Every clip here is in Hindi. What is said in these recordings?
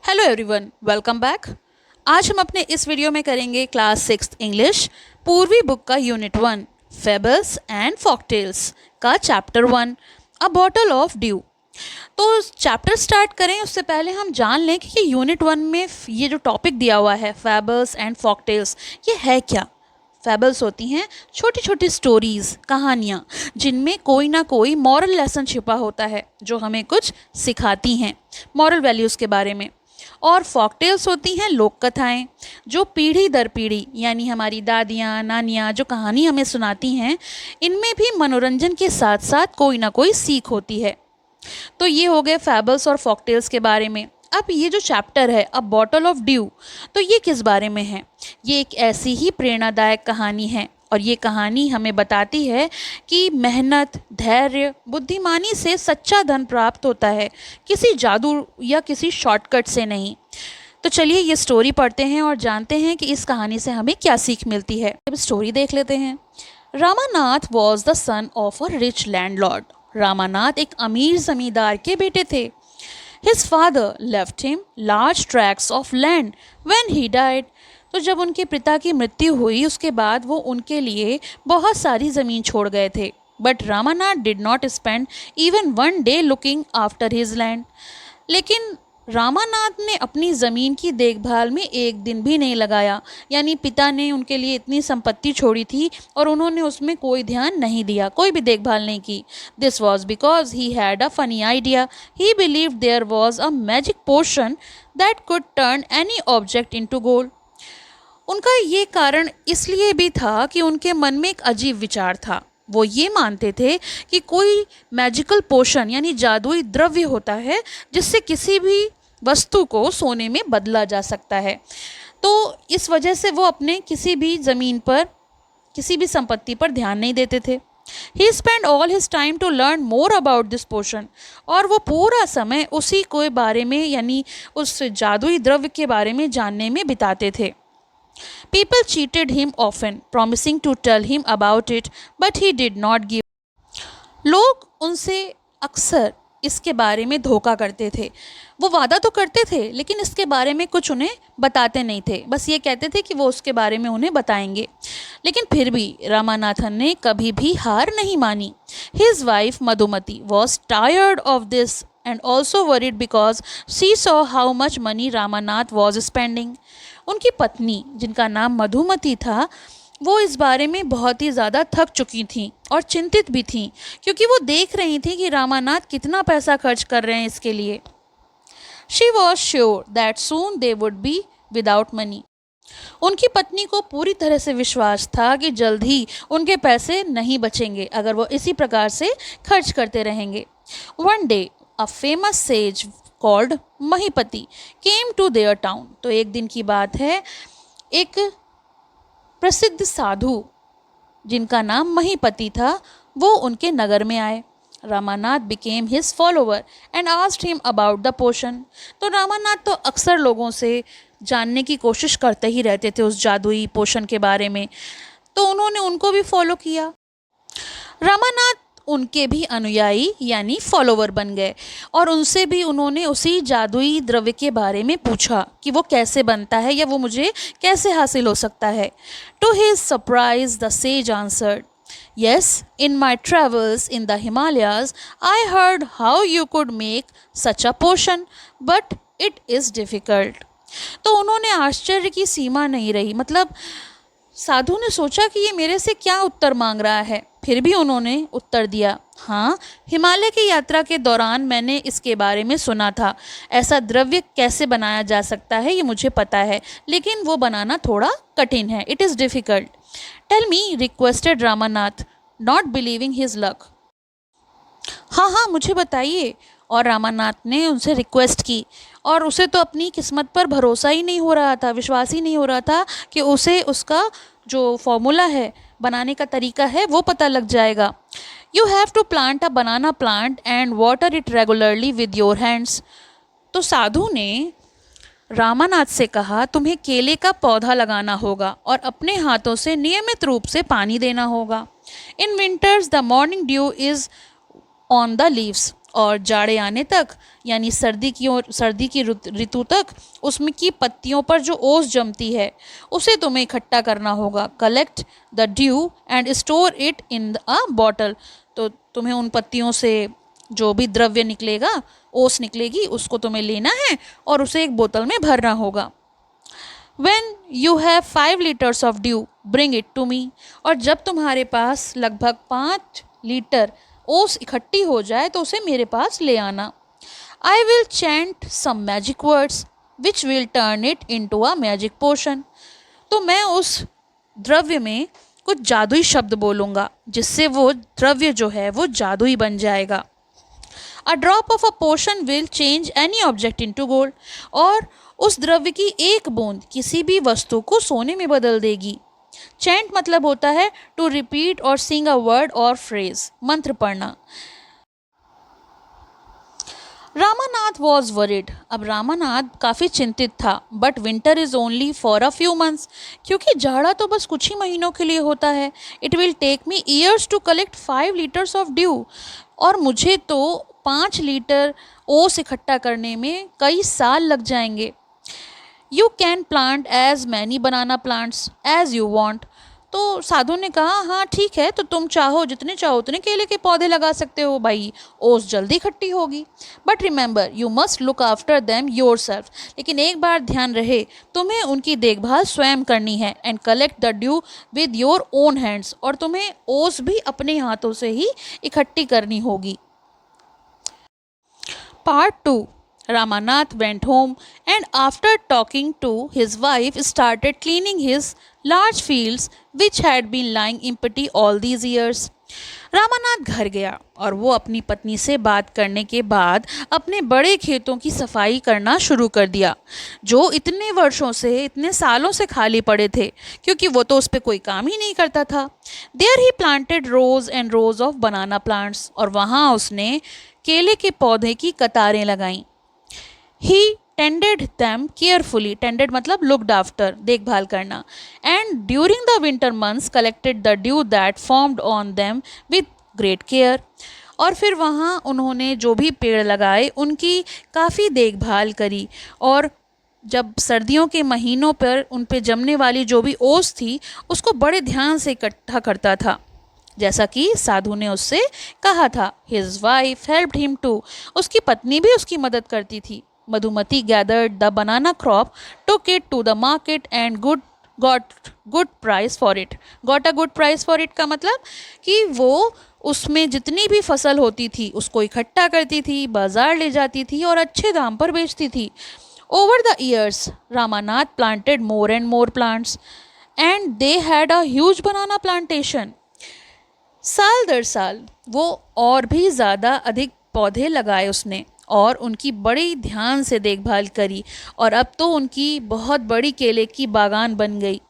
Hello everyone, welcome back. आज हम अपने इस वीडियो में करेंगे क्लास 6 इंग्लिश पूर्वी बुक का यूनिट 1 फेबल्स एंड फॉकटेल्स का chapter 1 a bottle of due. तो चैप्टर स्टार्ट करें उससे पहले हम जान लें कि ये यूनिट 1 में ये जो टॉपिक दिया हुआ है फेबल्स एंड फॉकटेल्स, ये है क्या। फेबल्स होती हैं छोटी छोटी स्टोरीज़, कहानियाँ जिनमें कोई ना कोई मॉरल लेसन छिपा होता है जो हमें कुछ सिखाती हैं मॉरल वैल्यूज़ के बारे में। और फॉकटेल्स होती हैं लोक कथाएँ जो पीढ़ी दर पीढ़ी यानी हमारी दादियाँ नानियाँ जो कहानी हमें सुनाती हैं, इनमें भी मनोरंजन के साथ साथ कोई ना कोई सीख होती है। तो ये हो गए फैबल्स और फॉकटेल्स के बारे में। अब ये जो चैप्टर है अ बॉटल ऑफ ड्यू, तो ये किस बारे में है। ये एक ऐसी ही प्रेरणादायक कहानी है और ये कहानी हमें बताती है कि मेहनत, धैर्य, बुद्धिमानी से सच्चा धन प्राप्त होता है, किसी जादू या किसी शॉर्टकट से नहीं। तो चलिए ये स्टोरी पढ़ते हैं और जानते हैं कि इस कहानी से हमें क्या सीख मिलती है। अब स्टोरी देख लेते हैं। Ramanath was the son of a rich landlord. Ramanath एक अमीर जमींदार के बेटे थे। His father left him large tracts of land when he died. तो जब उनके पिता की मृत्यु हुई उसके बाद वो उनके लिए बहुत सारी ज़मीन छोड़ गए थे। But Ramanath did not spend even one day looking after his land. लेकिन रामानाथ ने अपनी ज़मीन की देखभाल में एक दिन भी नहीं लगाया। यानी पिता ने उनके लिए इतनी संपत्ति छोड़ी थी और उन्होंने उसमें कोई ध्यान नहीं दिया, कोई भी देखभाल नहीं की। This was because he had a funny idea. He believe there was a magic potion that could turn any object into gold. उनका ये कारण इसलिए भी था कि उनके मन में एक अजीब विचार था। वो ये मानते थे कि कोई मैजिकल पोशन यानी जादुई द्रव्य होता है जिससे किसी भी वस्तु को सोने में बदला जा सकता है। तो इस वजह से वो अपने किसी भी ज़मीन पर, किसी भी संपत्ति पर ध्यान नहीं देते थे। He spent all his time to learn more about this potion. और वो पूरा समय उसी के बारे में यानी उस जादुई द्रव्य के बारे में जानने में बिताते थे। People cheated him often, promising to tell him about it, but he did not give. लोग उनसे अक्सर इसके बारे में धोखा करते थे। वो वादा तो करते थे लेकिन इसके बारे में कुछ उन्हें बताते नहीं थे, बस ये कहते थे कि वो उसके बारे में उन्हें बताएंगे। लेकिन फिर भी रामानाथन ने कभी भी हार नहीं मानी। His wife Madhumati was tired of this and also worried because she saw how much money Ramanath was spending. उनकी पत्नी जिनका नाम मधुमती था, वो इस बारे में बहुत ही ज़्यादा थक चुकी थीं और चिंतित भी थीं क्योंकि वो देख रही थी कि रामानाथ कितना पैसा खर्च कर रहे हैं इसके लिए। She was sure that soon they would be without money. उनकी पत्नी को पूरी तरह से विश्वास था कि जल्द ही उनके पैसे नहीं बचेंगे अगर वो इसी प्रकार से खर्च करते रहेंगे। One day, a famous sage called महीपति came to their town. तो एक दिन की बात है, एक प्रसिद्ध साधु जिनका नाम महीपति था वो उनके नगर में आए। Ramanath became his follower and asked him about the potion. तो रामानाथ तो अक्सर लोगों से जानने की कोशिश करते ही रहते थे उस जादुई पोशन के बारे में, तो उन्होंने उनको भी फॉलो किया। रामानाथ उनके भी अनुयायी यानी फॉलोवर बन गए और उनसे भी उन्होंने उसी जादुई द्रव्य के बारे में पूछा कि वो कैसे बनता है या वो मुझे कैसे हासिल हो सकता है। To his surprise the sage answered, Yes, in my travels in the Himalayas, I heard how you could make such a potion, but it is difficult. तो उन्होंने आश्चर्य की सीमा नहीं रही। मतलब साधु ने सोचा कि ये मेरे से क्या उत्तर मांग रहा है, फिर भी उन्होंने उत्तर दिया, हाँ, हिमालय की यात्रा के दौरान मैंने इसके बारे में सुना था। ऐसा द्रव्य कैसे बनाया जा सकता है ये मुझे पता है, लेकिन वो बनाना थोड़ा कठिन है। It is difficult. Tell me, requested Ramanath, not believing his luck. हाँ हाँ मुझे बताइए। और रामानाथ ने उनसे रिक्वेस्ट की और उसे तो अपनी किस्मत पर भरोसा ही नहीं हो रहा था, विश्वास ही नहीं हो रहा था कि उसे उसका जो फॉर्मूला है, बनाने का तरीका है, वो पता लग जाएगा। You have to plant a banana plant and water it regularly with your hands. तो साधु ने रामानाथ से कहा, तुम्हें केले का पौधा लगाना होगा और अपने हाथों से नियमित रूप से पानी देना होगा। In winters the morning due is on the leaves. और जाड़े आने तक यानी सर्दी की ऋतु तक उसमें की पत्तियों पर जो ओस जमती है उसे तुम्हें इकट्ठा करना होगा। Collect the due and store it in a bottle. तो तुम्हें उन पत्तियों से जो भी द्रव्य निकलेगा, ओस निकलेगी, उसको तुम्हें लेना है और उसे एक बोतल में भरना होगा। When you have 5 liters of dew, bring it to me। और जब तुम्हारे पास लगभग 5 लीटर ओस इकट्ठी हो जाए तो उसे मेरे पास ले आना। I will chant some magic words which will turn it into a magic potion। तो मैं उस द्रव्य में कुछ जादुई शब्द बोलूँगा जिससे वो द्रव्य जो है वो जादुई बन जाएगा। A drop of a potion will change any object into gold। और उस द्रव्य की एक बूंद किसी भी वस्तु को सोने में बदल देगी। चैंट मतलब होता है टू रिपीट और सिंग अ वर्ड और फ्रेज, मंत्र पढ़ना। Ramanath was worried. अब रामानाथ काफ़ी चिंतित था। But winter is only for a few months. क्योंकि जाड़ा तो बस कुछ ही महीनों के लिए होता है। It will take me years to collect 5 litres of dew. और मुझे तो 5 लीटर ओस इकट्ठा करने में कई साल लग जाएंगे। You can plant as many banana plants as you want. तो साधु ने कहा, हाँ ठीक है, तो तुम चाहो जितने चाहो उतने केले के पौधे लगा सकते हो भाई, ओस जल्दी इकट्ठी होगी। But remember you must look after them your self. लेकिन एक बार ध्यान रहे, तुम्हें उनकी देखभाल स्वयं करनी है। And collect the due with your own hands. और तुम्हें ओस भी अपने हाथों से ही इकट्ठी करनी होगी। Part 2। Ramanath went home and after talking to his wife started cleaning his large fields which had been lying empty all these years। Ramanath घर गया और वो अपनी पत्नी से बात करने के बाद अपने बड़े खेतों की सफाई करना शुरू कर दिया जो इतने वर्षों से, इतने सालों से खाली पड़े थे क्योंकि वो तो उस पर कोई काम ही नहीं करता था। There he planted rows and rows of banana plants. और वहाँ उसने केले के पौधे की कतारें लगाईं। He tended them carefully। tended मतलब looked after, देखभाल करना। And during the winter months collected the dew that formed on them with great care। और फिर वहाँ उन्होंने जो भी पेड़ लगाए उनकी काफ़ी देखभाल करी और जब सर्दियों के महीनों पर उन पे जमने वाली जो भी ओस थी उसको बड़े ध्यान से इकट्ठा करता था जैसा कि साधु ने उससे कहा था। His wife helped him too। उसकी पत्नी भी उसकी मदद करती थी। Madhumati gathered the banana crop, took it to the market and got good price for it। Got a good price for it का मतलब कि वो उसमें जितनी भी फसल होती थी उसको इकट्ठा करती थी, बाजार ले जाती थी और अच्छे दाम पर बेचती थी। Over the years, Ramanath planted more and more plants and they had a huge banana plantation। साल दर साल वो और भी ज़्यादा अधिक पौधे लगाए उसने और उनकी बड़ी ध्यान से देखभाल करी और अब तो उनकी बहुत बड़ी केले की बागान बन गई।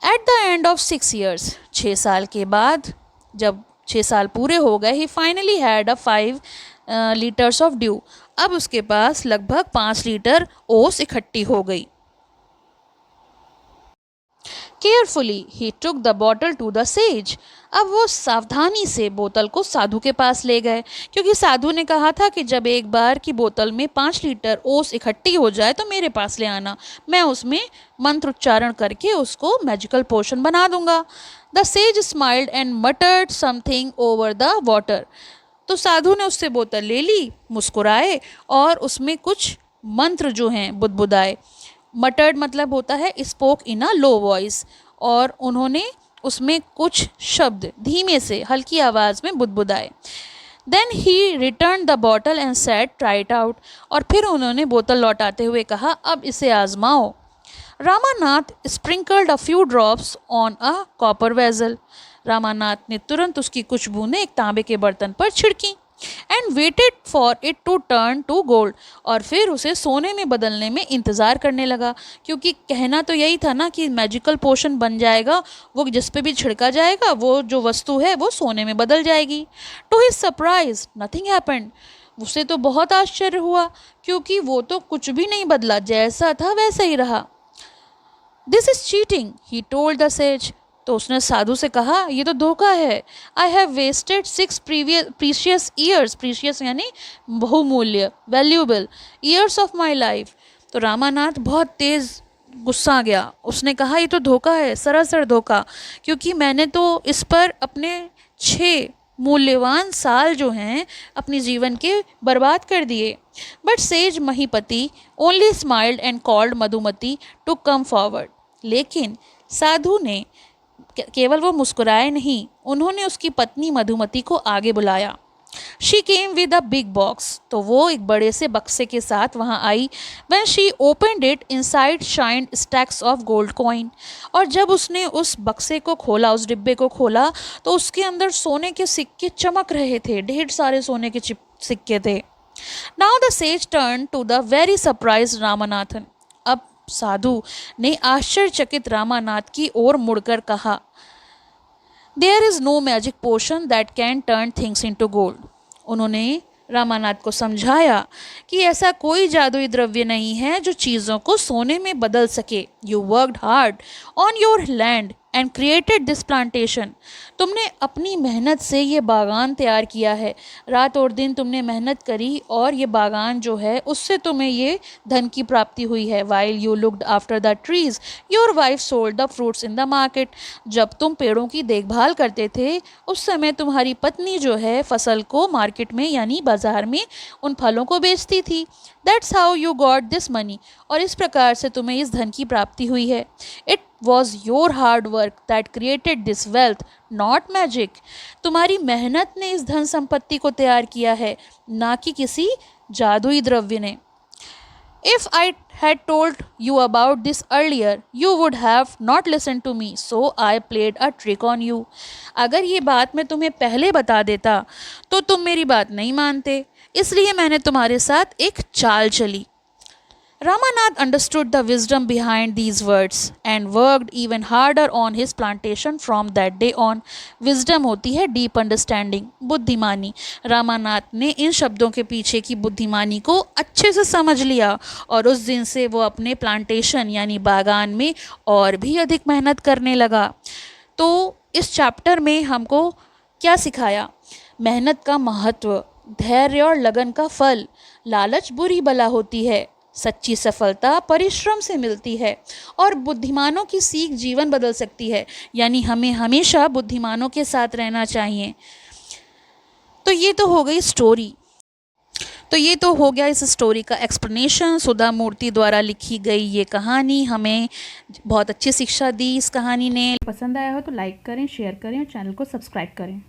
At the end of 6 years, 6 साल के बाद जब 6 साल पूरे हो गए, ही finally had a 5 litres of dew. अब उसके पास लगभग 5 लीटर ओस इकट्ठी हो गई। Carefully he took the bottle to the sage. अब वो सावधानी से बोतल को साधु के पास ले गए क्योंकि साधु ने कहा था कि जब एक बार की बोतल में 5 लीटर ओस इकट्ठी हो जाए तो मेरे पास ले आना, मैं उसमें मंत्र उच्चारण करके उसको मैजिकल पोशन बना दूंगा। The sage smiled and मटर्ड something over the water. तो साधु ने उससे बोतल ले ली, मुस्कुराए और उसमें कुछ मंत्र जो हैं बुदबुदाए। मटर्ड मतलब होता है spoke in a low voice. और उन्होंने उसमें कुछ शब्द धीमे से हल्की आवाज़ में बुदबुदाए। Then he return the bottle and said try it out. और फिर उन्होंने बोतल लौटाते हुए कहा, अब इसे आजमाओ। Ramanath sprinkled a few drops on a copper vessel. Ramanath ने तुरंत उसकी कुछ बूंदें एक तांबे के बर्तन पर छिड़की। And waited for it to turn to gold. और फिर उसे सोने में बदलने में इंतज़ार करने लगा क्योंकि कहना तो यही था ना कि मैजिकल पोशन बन जाएगा, वो जिस पे भी छिड़का जाएगा वो जो वस्तु है वो सोने में बदल जाएगी। To his surprise nothing happened. उसे तो बहुत आश्चर्य हुआ क्योंकि वो तो कुछ भी नहीं बदला, जैसा था वैसा ही रहा। This is cheating he told the sage. तो उसने साधु से कहा, ये तो धोखा है। I have wasted 6 precious years, precious यानी बहुमूल्य, valuable years of my life. तो रामानाथ बहुत तेज़ गुस्सा आ गया। उसने कहा, ये तो धोखा है, सरासर धोखा, क्योंकि मैंने तो इस पर अपने 6 मूल्यवान साल जो हैं अपने जीवन के बर्बाद कर दिए। But sage Mahipati only smiled and called Madhumati to come forward. लेकिन साधु ने केवल वो मुस्कुराए नहीं, उन्होंने उसकी पत्नी मधुमती को आगे बुलाया। She came with a big box. तो वो एक बड़े से बक्से के साथ वहाँ आई। When she opened it, inside shined stacks of gold coin. और जब उसने उस बक्से को खोला, उस डिब्बे को खोला, तो उसके अंदर सोने के सिक्के चमक रहे थे, ढेर सारे सोने के सिक्के थे। Now the sage turn to the very surprise Ramanathan. अब साधु ने आश्चर्यचकित रामानाथ की ओर मुड़कर कहा, there is no magic potion that can turn things into gold. उन्होंने रामानाथ को समझाया कि ऐसा कोई जादुई द्रव्य नहीं है जो चीज़ों को सोने में बदल सके। You worked hard on your land and created this plantation. तुमने अपनी मेहनत से ये बागान तैयार किया है, रात और दिन तुमने मेहनत करी और ये बागान जो है उससे तुम्हें ये धन की प्राप्ति हुई है। While you looked after the trees your wife sold the fruits in the market. जब तुम पेड़ों की देखभाल करते थे उस समय तुम्हारी पत्नी जो है फसल को मार्केट में यानी बाजार में उन फलों को बेचती थी। That's how you got this money. और इस प्रकार से तुम्हें इस धन की प्राप्ति हुई है। It was your hard work that created this wealth, not magic. तुम्हारी मेहनत ने इस धन संपत्ति को तैयार किया है, ना कि किसी जादुई द्रव्य ने। If I had told you about this earlier, you would have not listened to me, so I played a trick on you. अगर ये बात मैं तुम्हें पहले बता देता तो तुम मेरी बात नहीं मानते, इसलिए मैंने तुम्हारे साथ एक चाल चली। Ramanath understood the wisdom behind these words and worked even harder on his plantation from that day on. Wisdom होती है deep understanding, बुद्धिमानी। रामानाथ ने इन शब्दों के पीछे की बुद्धिमानी को अच्छे से समझ लिया और उस दिन से वो अपने प्लांटेशन यानी बागान में और भी अधिक मेहनत करने लगा। तो इस चैप्टर में हमको क्या सिखाया? मेहनत का महत्व, धैर्य और लगन का फल। लालच बुरी बला होती है, सच्ची सफलता परिश्रम से मिलती है और बुद्धिमानों की सीख जीवन बदल सकती है। यानी हमें हमेशा बुद्धिमानों के साथ रहना चाहिए। तो ये तो हो गई स्टोरी। तो ये तो हो गया इस स्टोरी का एक्सप्लेनेशन। सुधा मूर्ति द्वारा लिखी गई ये कहानी हमें बहुत अच्छी शिक्षा दी। इस कहानी ने पसंद आया हो तो लाइक करें, शेयर करें और चैनल को सब्सक्राइब करें।